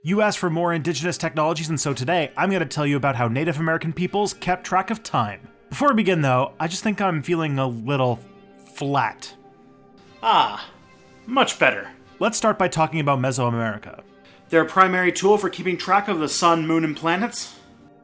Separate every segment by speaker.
Speaker 1: You asked for more indigenous technologies, and so today I'm going to tell you about how Native American peoples kept track of time. Before we begin though, I just think I'm feeling a little flat.
Speaker 2: Much better.
Speaker 1: Let's start by talking about Mesoamerica.
Speaker 2: Their primary tool for keeping track of the sun, moon, and planets?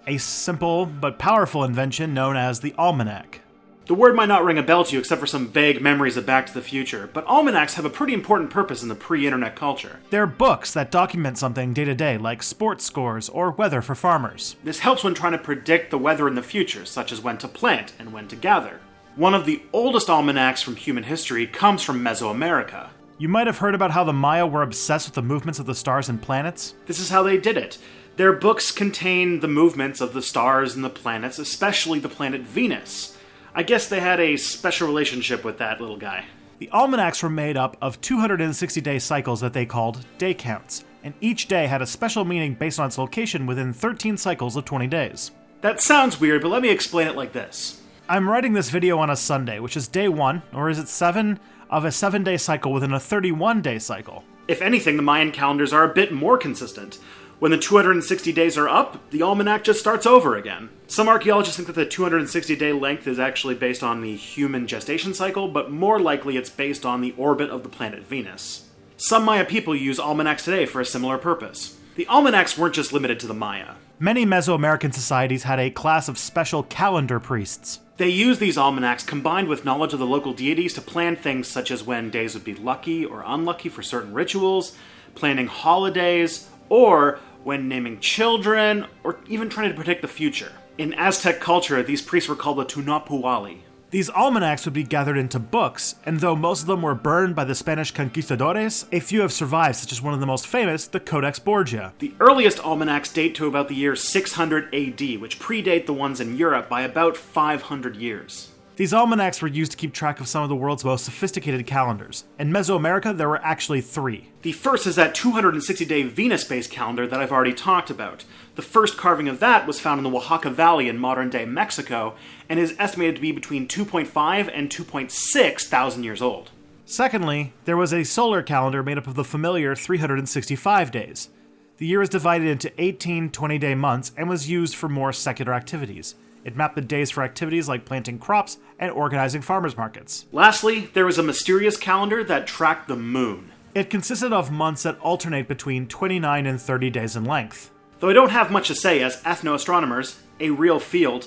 Speaker 1: A simple but powerful invention known as the almanac.
Speaker 2: The word might not ring a bell to you except for some vague memories of Back to the Future, but almanacs have a pretty important purpose in the pre-internet culture.
Speaker 1: They're books that document something day to day, like sports scores or weather for farmers.
Speaker 2: This helps when trying to predict the weather in the future, such as when to plant and when to gather. One of the oldest almanacs from human history comes from Mesoamerica.
Speaker 1: You might have heard about how the Maya were obsessed with the movements of the stars and planets.
Speaker 2: This is how they did it. Their books contain the movements of the stars and the planets, especially the planet Venus. I guess they had a special relationship with that little guy.
Speaker 1: The almanacs were made up of 260-day cycles that they called day counts, and each day had a special meaning based on its location within 13 cycles of 20 days.
Speaker 2: That sounds weird, but let me explain it like this.
Speaker 1: I'm writing this video on a Sunday, which is day 1, or is it 7, of a 7-day cycle within a 31-day cycle.
Speaker 2: If anything, the Mayan calendars are a bit more consistent. When the 260 days are up, the almanac just starts over again. Some archaeologists think that the 260-day length is actually based on the human gestation cycle, but more likely it's based on the orbit of the planet Venus. Some Maya people use almanacs today for a similar purpose. The almanacs weren't just limited to the Maya.
Speaker 1: Many Mesoamerican societies had a class of special calendar priests.
Speaker 2: They used these almanacs combined with knowledge of the local deities to plan things such as when days would be lucky or unlucky for certain rituals, planning holidays, or when naming children, or even trying to predict the future. In Aztec culture, these priests were called the Tunapuali.
Speaker 1: These almanacs would be gathered into books, and though most of them were burned by the Spanish conquistadores, a few have survived, such as one of the most famous, the Codex Borgia.
Speaker 2: The earliest almanacs date to about the year 600 AD, which predate the ones in Europe by about 500 years.
Speaker 1: These almanacs were used to keep track of some of the world's most sophisticated calendars. In Mesoamerica, there were actually 3.
Speaker 2: The first is that 260-day Venus-based calendar that I've already talked about. The first carving of that was found in the Oaxaca Valley in modern-day Mexico, and is estimated to be between 2.5 and 2.6 thousand years old.
Speaker 1: Secondly, there was a solar calendar made up of the familiar 365 days. The year was divided into 18 20-day months and was used for more secular activities. It mapped the days for activities like planting crops and organizing farmers markets.
Speaker 2: Lastly, there was a mysterious calendar that tracked the moon.
Speaker 1: It consisted of months that alternate between 29 and 30 days in length.
Speaker 2: Though I don't have much to say, as ethnoastronomers, a real field,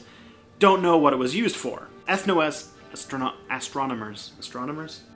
Speaker 2: don't know what it was used for. Astronomers?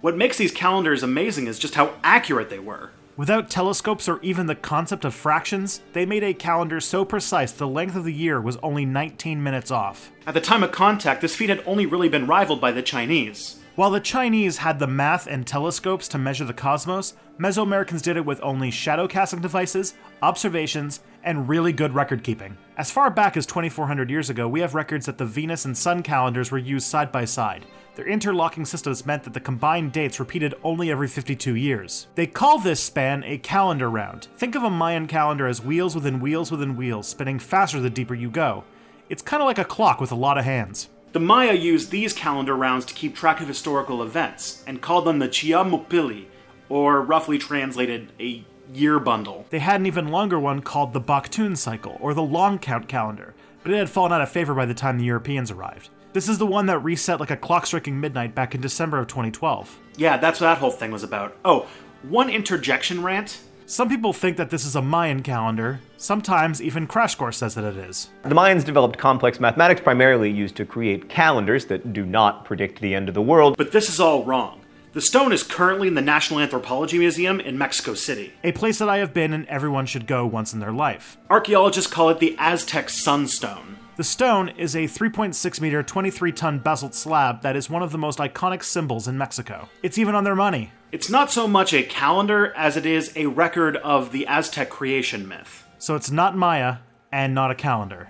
Speaker 2: What makes these calendars amazing is just how accurate they were.
Speaker 1: Without telescopes or even the concept of fractions, they made a calendar so precise the length of the year was only 19 minutes off.
Speaker 2: At the time of contact, this feat had only really been rivaled by the Chinese.
Speaker 1: While the Chinese had the math and telescopes to measure the cosmos, Mesoamericans did it with only shadow casting devices, observations, and really good record keeping. As far back as 2,400 years ago, we have records that the Venus and Sun calendars were used side by side. Their interlocking systems meant that the combined dates repeated only every 52 years. They call this span a calendar round. Think of a Mayan calendar as wheels within wheels within wheels, spinning faster the deeper you go. It's kind of like a clock with a lot of hands.
Speaker 2: The Maya used these calendar rounds to keep track of historical events, and called them the Chiamupili, or roughly translated, a year bundle.
Speaker 1: They had an even longer one called the Baktun cycle, or the long count calendar, but it had fallen out of favor by the time the Europeans arrived. This is the one that reset like a clock striking midnight back in December of 2012.
Speaker 2: Yeah, that's what that whole thing was about. Oh, one interjection rant?
Speaker 1: Some people think that this is a Mayan calendar. Sometimes even Crash Course says that it is.
Speaker 3: The Mayans developed complex mathematics primarily used to create calendars that do not predict the end of the world.
Speaker 2: But this is all wrong. The stone is currently in the National Anthropology Museum in Mexico City.
Speaker 1: A place that I have been and everyone should go once in their life.
Speaker 2: Archaeologists call it the Aztec Sunstone.
Speaker 1: The stone is a 3.6 meter, 23-ton basalt slab that is one of the most iconic symbols in Mexico. It's even on their money.
Speaker 2: It's not so much a calendar as it is a record of the Aztec creation myth.
Speaker 1: So it's not Maya and not a calendar.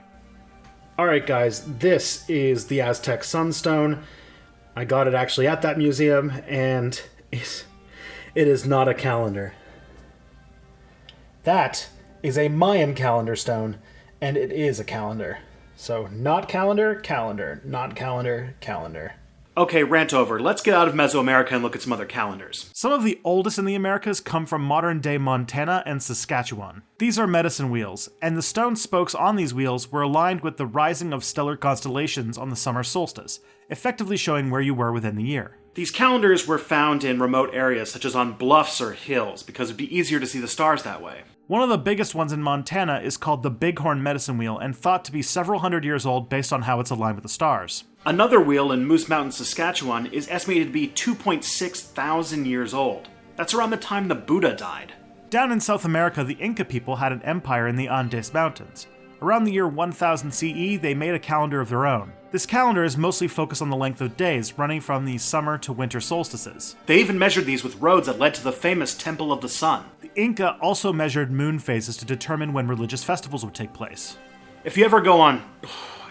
Speaker 4: Alright guys, this is the Aztec Sunstone. I got it actually at that museum, and it is not a calendar. That is a Mayan calendar stone, and it is a calendar. So, not calendar, calendar, not calendar, calendar.
Speaker 2: Okay, rant over. Let's get out of Mesoamerica and look at some other calendars.
Speaker 1: Some of the oldest in the Americas come from modern-day Montana and Saskatchewan. These are medicine wheels, and the stone spokes on these wheels were aligned with the rising of stellar constellations on the summer solstice, effectively showing where you were within the year.
Speaker 2: These calendars were found in remote areas, such as on bluffs or hills, because it'd be easier to see the stars that way.
Speaker 1: One of the biggest ones in Montana is called the Bighorn Medicine Wheel and thought to be several hundred years old based on how it's aligned with the stars.
Speaker 2: Another wheel in Moose Mountain, Saskatchewan is estimated to be 2.6 thousand years old. That's around the time the Buddha died.
Speaker 1: Down in South America, the Inca people had an empire in the Andes Mountains. Around the year 1000 CE, they made a calendar of their own. This calendar is mostly focused on the length of days, running from the summer to winter solstices.
Speaker 2: They even measured these with roads that led to the famous Temple of the Sun.
Speaker 1: The Inca also measured moon phases to determine when religious festivals would take place.
Speaker 2: If you ever go on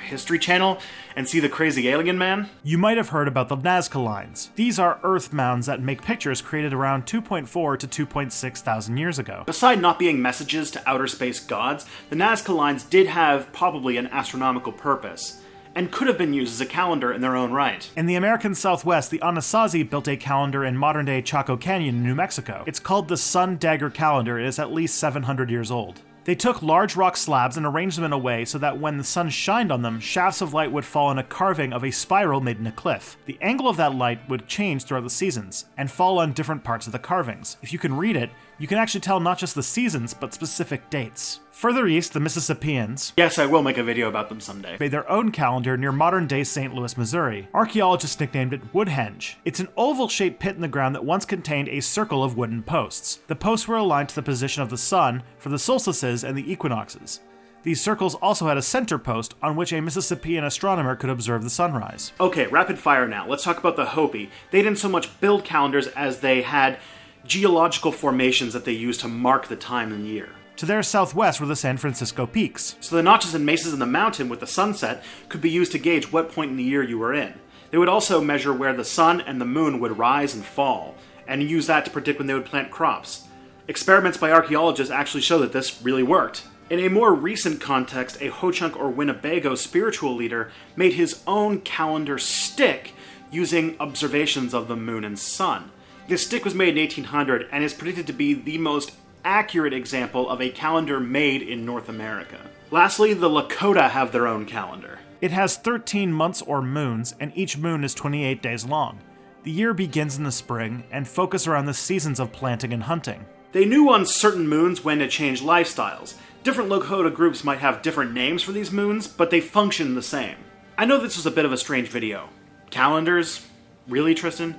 Speaker 2: History Channel and see the crazy alien man,
Speaker 1: you might have heard about the Nazca lines. These are earth mounds that make pictures created around 2.4 to 2.6 thousand years ago.
Speaker 2: Beside not being messages to outer space gods, the Nazca lines did have probably an astronomical purpose, and could have been used as a calendar in their own right.
Speaker 1: In the American Southwest, the Anasazi built a calendar in modern-day Chaco Canyon in New Mexico. It's called the Sun Dagger Calendar and is at least 700 years old. They took large rock slabs and arranged them in a way so that when the sun shined on them, shafts of light would fall in a carving of a spiral made in a cliff. The angle of that light would change throughout the seasons, and fall on different parts of the carvings. If you can read it, you can actually tell not just the seasons, but specific dates. Further east, the Mississippians,
Speaker 2: yes, I will make a video about them someday,
Speaker 1: made their own calendar near modern-day St. Louis, Missouri. Archaeologists nicknamed it Woodhenge. It's an oval-shaped pit in the ground that once contained a circle of wooden posts. The posts were aligned to the position of the sun for the solstices and the equinoxes. These circles also had a center post on which a Mississippian astronomer could observe the sunrise.
Speaker 2: Okay, rapid fire now. Let's talk about the Hopi. They didn't so much build calendars as they had geological formations that they used to mark the time and year.
Speaker 1: To their southwest were the San Francisco Peaks.
Speaker 2: So the notches and mesas in the mountain with the sunset could be used to gauge what point in the year you were in. They would also measure where the sun and the moon would rise and fall, and use that to predict when they would plant crops. Experiments by archaeologists actually show that this really worked. In a more recent context, a Ho-Chunk or Winnebago spiritual leader made his own calendar stick using observations of the moon and sun. This stick was made in 1800 and is predicted to be the most accurate example of a calendar made in North America. Lastly, the Lakota have their own calendar.
Speaker 1: It has 13 months or moons, and each moon is 28 days long. The year begins in the spring and focuses around the seasons of planting and hunting.
Speaker 2: They knew on certain moons when to change lifestyles. Different Lakota groups might have different names for these moons, but they function the same. I know this was a bit of a strange video. Calendars? Really, Tristan?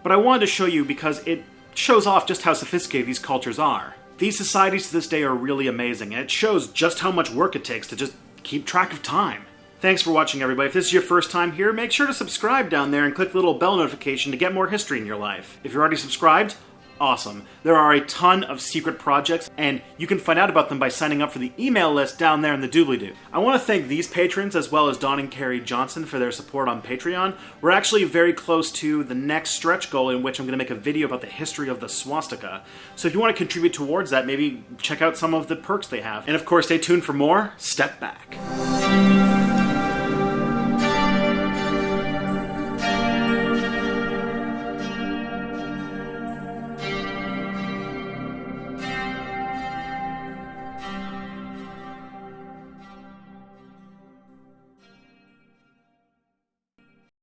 Speaker 2: But I wanted to show you because it shows off just how sophisticated these cultures are. These societies to this day are really amazing, and it shows just how much work it takes to just keep track of time. Thanks for watching, everybody. If this is your first time here, make sure to subscribe down there and click the little bell notification to get more history in your life. If you're already subscribed, awesome. There are a ton of secret projects, and you can find out about them by signing up for the email list down there in the doobly-doo. I want to thank these patrons, as well as Don and Carrie Johnson, for their support on Patreon. We're actually very close to the next stretch goal, in which I'm going to make a video about the history of the swastika. So if you want to contribute towards that, maybe check out some of the perks they have. And of course, stay tuned for more Step Back.